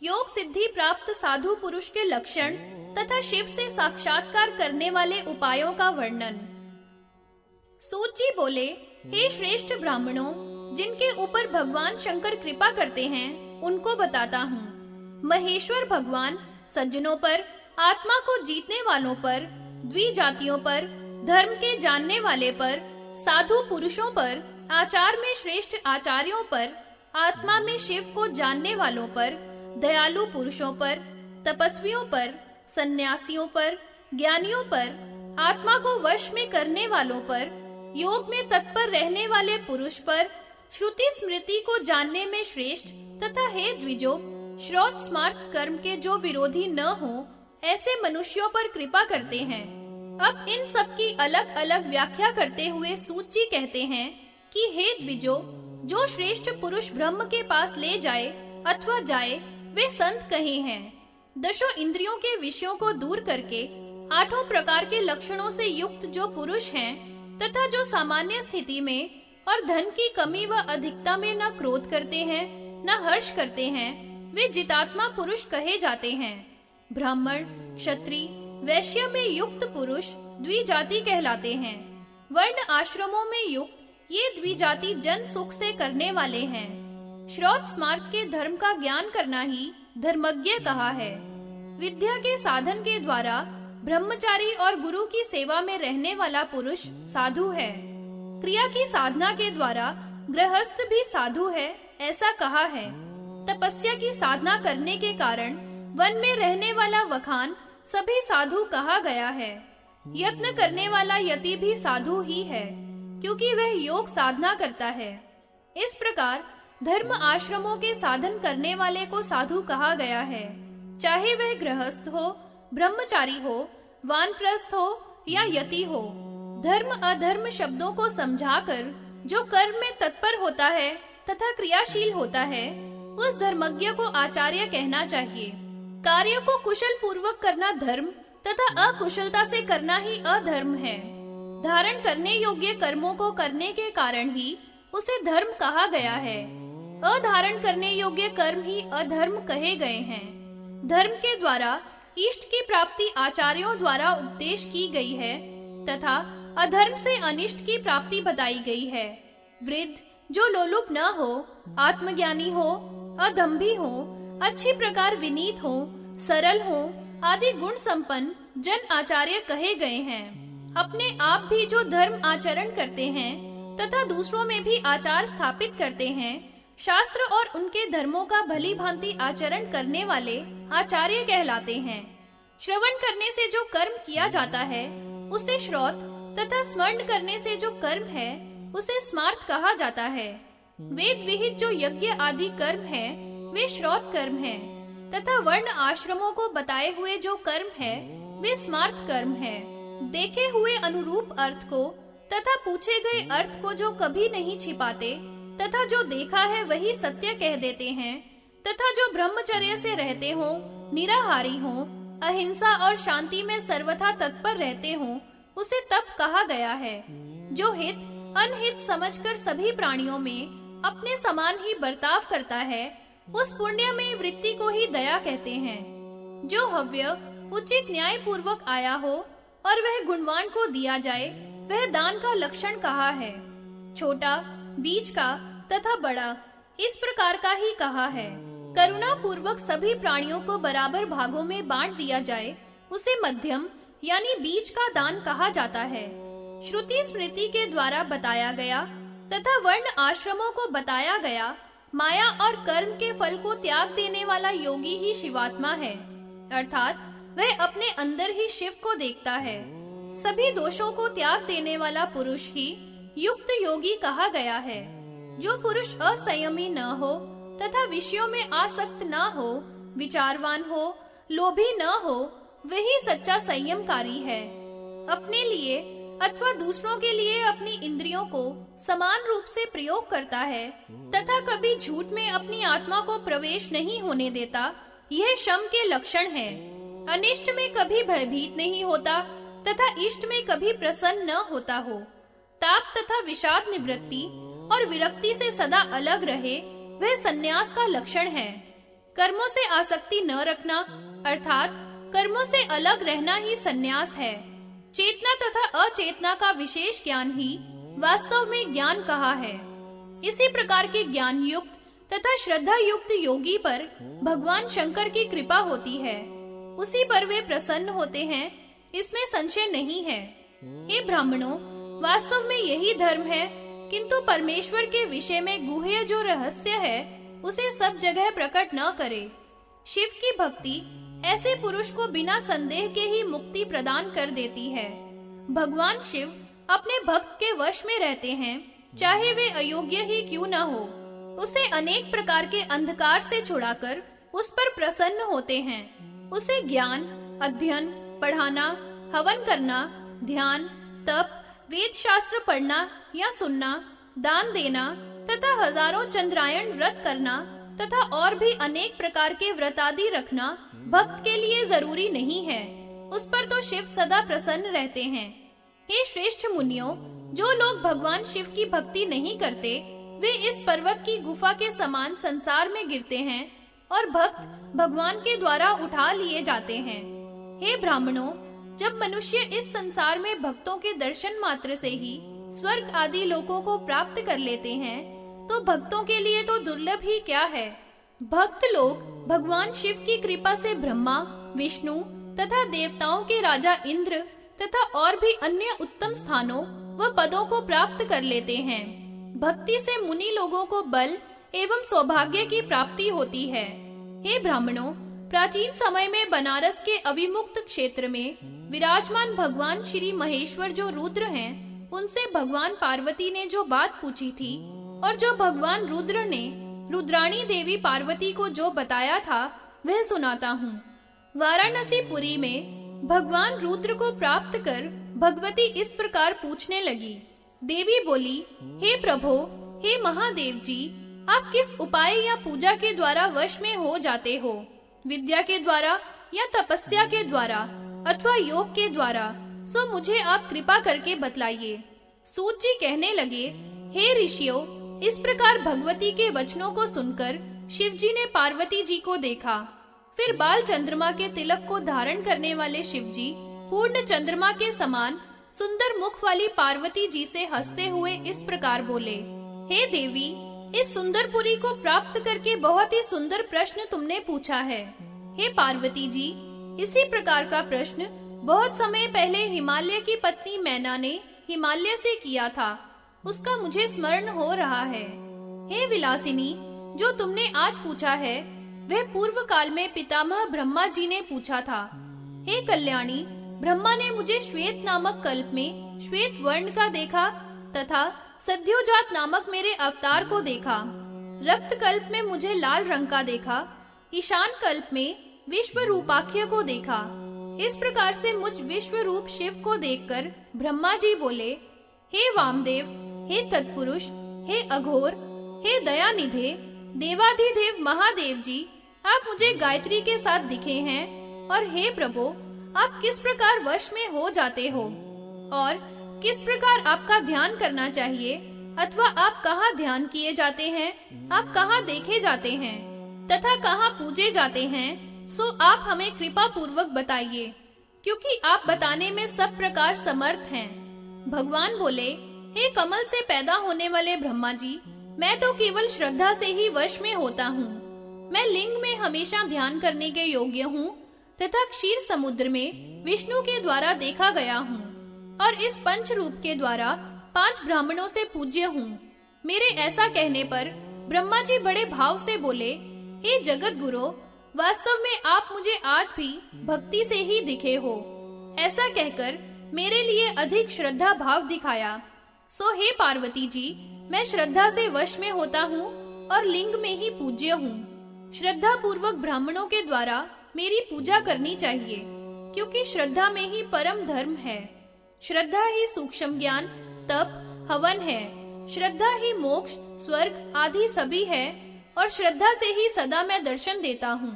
योग सिद्धि प्राप्त साधु पुरुष के लक्षण तथा शिव से साक्षात्कार करने वाले उपायों का वर्णन। सूत जी बोले, हे श्रेष्ठ ब्राह्मणों, जिनके ऊपर भगवान शंकर कृपा करते हैं उनको बताता हूँ। महेश्वर भगवान सज्जनों पर, आत्मा को जीतने वालों पर, द्विजातियों पर, धर्म के जानने वाले पर, साधु पुरुषों पर, आचार में श्रेष्ठ आचार्यों पर, आत्मा में शिव को जानने वालों पर, दयालु पुरुषों पर, तपस्वियों पर, सन्यासियों पर, ज्ञानियों पर, आत्मा को वश में करने वालों पर, योग में तत्पर रहने वाले पुरुष पर, श्रुति स्मृति को जानने में श्रेष्ठ तथा हे द्विजो, श्रौत स्मार्त कर्म के जो विरोधी न हो, ऐसे मनुष्यों पर कृपा करते हैं। अब इन सब की अलग अलग व्याख्या करते हुए सूत जी कहते हैं कि हे द्विजो, जो श्रेष्ठ पुरुष ब्रह्म के पास ले जाए अथवा जाए वे संत कहे हैं। दशों इंद्रियों के विषयों को दूर करके 8 प्रकार के लक्षणों से युक्त जो पुरुष हैं तथा जो सामान्य स्थिति में और धन की कमी व अधिकता में न क्रोध करते हैं न हर्ष करते हैं, वे जितात्मा पुरुष कहे जाते हैं। ब्राह्मण, क्षत्रिय, वैश्य में युक्त पुरुष द्विजाति कहलाते हैं। वर्ण आश्रमों में युक्त ये द्विजाति जन सुख से करने वाले हैं। श्रौत स्मार्त के धर्म का ज्ञान करना ही धर्मज्ञ कहा है। विद्या के साधन के द्वारा ब्रह्मचारी और गुरु की सेवा में रहने वाला पुरुष साधु है। क्रिया की साधना के द्वारा गृहस्थ भी साधु है, ऐसा कहा है। तपस्या की साधना करने के कारण वन में रहने वाला वखान सभी साधु कहा गया है। यत्न करने वाला यति भी साधु ही है, क्योंकि वह योग साधना करता है। इस प्रकार धर्म आश्रमों के साधन करने वाले को साधु कहा गया है, चाहे वह गृहस्थ हो, ब्रह्मचारी हो, वानप्रस्थ हो या यति हो। धर्म अधर्म शब्दों को समझाकर जो कर्म में तत्पर होता है तथा क्रियाशील होता है, उस धर्मज्ञ को आचार्य कहना चाहिए। कार्य को कुशल पूर्वक करना धर्म तथा अकुशलता से करना ही अधर्म है। धारण करने योग्य कर्मों को करने के कारण ही उसे धर्म कहा गया है। अधारण करने योग्य कर्म ही अधर्म कहे गए हैं। धर्म के द्वारा इष्ट की प्राप्ति आचार्यों द्वारा उपदेश की गई है तथा अधर्म से अनिष्ट की प्राप्ति बताई गई है। वृद्ध जो लोलुप न हो, आत्मज्ञानी हो, अदम्भी हो, अच्छी प्रकार विनीत हो, सरल हो, आदि गुण संपन्न जन आचार्य कहे गए हैं। अपने आप भी जो धर्म आचरण करते हैं तथा दूसरों में भी आचार स्थापित करते हैं, शास्त्र और उनके धर्मों का भली भांति आचरण करने वाले आचार्य कहलाते हैं। श्रवण करने से जो कर्म किया जाता है उसे श्रौत तथा स्मरण करने से जो कर्म है उसे स्मार्त कहा जाता है। वेद विहित जो यज्ञ आदि कर्म है वे श्रौत कर्म है तथा वर्ण आश्रमों को बताए हुए जो कर्म है वे स्मार्त कर्म है। देखे हुए अनुरूप अर्थ को तथा पूछे गए अर्थ को जो कभी नहीं छिपाते तथा जो देखा है वही सत्य कह देते हैं तथा जो ब्रह्मचर्य से रहते हो, निराहारी हो, अहिंसा और शांति में सर्वथा तत्पर रहते हो, उसे तप कहा गया है। जो हित अनहित समझकर सभी प्राणियों में अपने समान ही बर्ताव करता है, उस पुण्य में वृत्ति को ही दया कहते हैं। जो हव्य उचित न्याय पूर्वक आया हो और वह गुणवान को दिया जाए, वह दान का लक्षण कहा है। छोटा, बीच का तथा बड़ा, इस प्रकार का ही कहा है। करुणा पूर्वक सभी प्राणियों को बराबर भागों में बांट दिया जाए, उसे मध्यम यानी बीच का दान कहा जाता है। श्रुति स्मृति के द्वारा बताया गया तथा वर्ण आश्रमों को बताया गया माया और कर्म के फल को त्याग देने वाला योगी ही शिवात्मा है, अर्थात वह अपने अंदर ही शिव को देखता है। सभी दोषों को त्याग देने वाला पुरुष ही युक्त योगी कहा गया है। जो पुरुष असंयमी न हो तथा विषयों में आसक्त न हो, विचारवान हो, लोभी न हो, वही सच्चा संयमकारी है। अपने लिए अथवा दूसरों के लिए अपनी इंद्रियों को समान रूप से प्रयोग करता है तथा कभी झूठ में अपनी आत्मा को प्रवेश नहीं होने देता, यह शम के लक्षण है। अनिष्ट में कभी भयभीत नहीं होता तथा इष्ट में कभी प्रसन्न न होता हो। ताप तथा विषाद निवृत्ति और विरक्ति से सदा अलग रहे, वह सन्यास का लक्षण है। कर्मों से आसक्ति न रखना अर्थात कर्मों से अलग रहना ही संन्यास है। चेतना तथा अचेतना का विशेष ज्ञान ही वास्तव में ज्ञान कहा है। इसी प्रकार के ज्ञान युक्त तथा श्रद्धा युक्त योगी पर भगवान शंकर की कृपा होती है, उसी पर वे प्रसन्न होते हैं, इसमें संशय नहीं है। हे ब्राह्मणों, वास्तव में यही धर्म है, किंतु परमेश्वर के विषय में गुह्य जो रहस्य है उसे सब जगह प्रकट न करे। शिव की भक्ति ऐसे पुरुष को बिना संदेह के ही मुक्ति प्रदान कर देती है। भगवान शिव अपने भक्त के वश में रहते हैं, चाहे वे अयोग्य ही क्यों न हो। उसे अनेक प्रकार के अंधकार से छुड़ाकर उस पर प्रसन्न होते हैं। उसे ज्ञान, अध्ययन, पढ़ाना, हवन करना, ध्यान, तप, वेद शास्त्र पढ़ना या सुनना, दान देना तथा हजारों चंद्रायण व्रत करना तथा और भी अनेक प्रकार के व्रतादि रखना भक्त के लिए जरूरी नहीं है। उस पर तो शिव सदा प्रसन्न रहते हैं। हे श्रेष्ठ मुनियों, जो लोग भगवान शिव की भक्ति नहीं करते वे इस पर्वत की गुफा के समान संसार में गिरते हैं और भक्त भगवान के द्वारा उठा लिए जाते हैं। हे ब्राह्मणों, जब मनुष्य इस संसार में भक्तों के दर्शन मात्र से ही स्वर्ग आदि लोकों को प्राप्त कर लेते हैं, तो भक्तों के लिए तो दुर्लभ ही क्या है। भक्त लोग भगवान शिव की कृपा से ब्रह्मा, विष्णु तथा देवताओं के राजा इंद्र तथा और भी अन्य उत्तम स्थानों व पदों को प्राप्त कर लेते हैं। भक्ति से मुनि लोगों को बल एवं सौभाग्य की प्राप्ति होती है। हे ब्राह्मणों, प्राचीन समय में बनारस के अविमुक्त क्षेत्र में विराजमान भगवान श्री महेश्वर जो रुद्र हैं, उनसे भगवान पार्वती ने जो बात पूछी थी और जो भगवान रुद्र ने रुद्राणी देवी पार्वती को जो बताया था वह सुनाता हूँ। वाराणसी पुरी में भगवान रुद्र को प्राप्त कर भगवती इस प्रकार पूछने लगी। देवी बोली, हे प्रभो, हे महादेव जी, आप किस उपाय या पूजा के द्वारा वश में हो जाते हो? विद्या के द्वारा या तपस्या के द्वारा अथवा योग के द्वारा? सो मुझे आप कृपा करके बतलाइए। सूत जी कहने लगे, हे ऋषियों, इस प्रकार भगवती के वचनों को सुनकर शिव जी ने पार्वती जी को देखा। फिर बाल चंद्रमा के तिलक को धारण करने वाले शिव जी पूर्ण चंद्रमा के समान सुंदर मुख वाली पार्वती जी से हंसते हुए इस प्रकार बोले, हे देवी, इस सुंदरपुरी को प्राप्त करके बहुत ही सुंदर प्रश्न तुमने पूछा है। हे पार्वती जी, इसी प्रकार का प्रश्न बहुत समय पहले हिमालय की पत्नी मैना ने हिमालय से किया था, उसका मुझे स्मरण हो रहा है। हे विलासिनी, जो तुमने आज पूछा है वह पूर्व काल में पितामह ब्रह्मा जी ने पूछा था। हे कल्याणी, ब्रह्मा ने मुझे श्वेत नामक कल्प में श्वेत वर्ण का देखा तथा सद्योजात नामक मेरे अवतार को देखा। रक्त कल्प में मुझे लाल रंग का देखा। ईशान कल्प में विश्व रूपाख्य को देखा। इस प्रकार से मुझ विश्व रूप शिव को देखकर ब्रह्मा जी बोले, हे वामदेव, हे तत्पुरुष, हे अघोर, हे दयानिधे, देवाधिदेव महादेव जी, आप मुझे गायत्री के साथ दिखे हैं और हे प्रभु, आप किस प्रकार वश में हो जाते हो और किस प्रकार आपका ध्यान करना चाहिए अथवा आप कहाँ ध्यान किए जाते हैं, आप कहाँ देखे जाते हैं तथा कहाँ पूजे जाते हैं, सो आप हमें कृपा पूर्वक बताइए, क्योंकि आप बताने में सब प्रकार समर्थ हैं। भगवान बोले, हे कमल से पैदा होने वाले ब्रह्मा जी, मैं तो केवल श्रद्धा से ही वश में होता हूँ। मैं लिंग में हमेशा ध्यान करने के योग्य हूँ तथा क्षीर समुद्र में विष्णु के द्वारा देखा गया हूँ और इस पंच रूप के द्वारा 5 ब्राह्मणों से पूज्य हूँ। मेरे ऐसा कहने पर ब्रह्मा जी बड़े भाव से बोले, हे जगत गुरु, वास्तव में आप मुझे आज भी भक्ति से ही दिखे हो। ऐसा कहकर मेरे लिए अधिक श्रद्धा भाव दिखाया। सो हे पार्वती जी, मैं श्रद्धा से वश में होता हूँ और लिंग में ही पूज्य हूँ। श्रद्धा पूर्वक ब्राह्मणों के द्वारा मेरी पूजा करनी चाहिए, क्योंकि श्रद्धा में ही परम धर्म है। श्रद्धा ही सूक्ष्म ज्ञान, तप, हवन है। श्रद्धा ही मोक्ष, स्वर्ग आदि सभी है और श्रद्धा से ही सदा मैं दर्शन देता हूँ।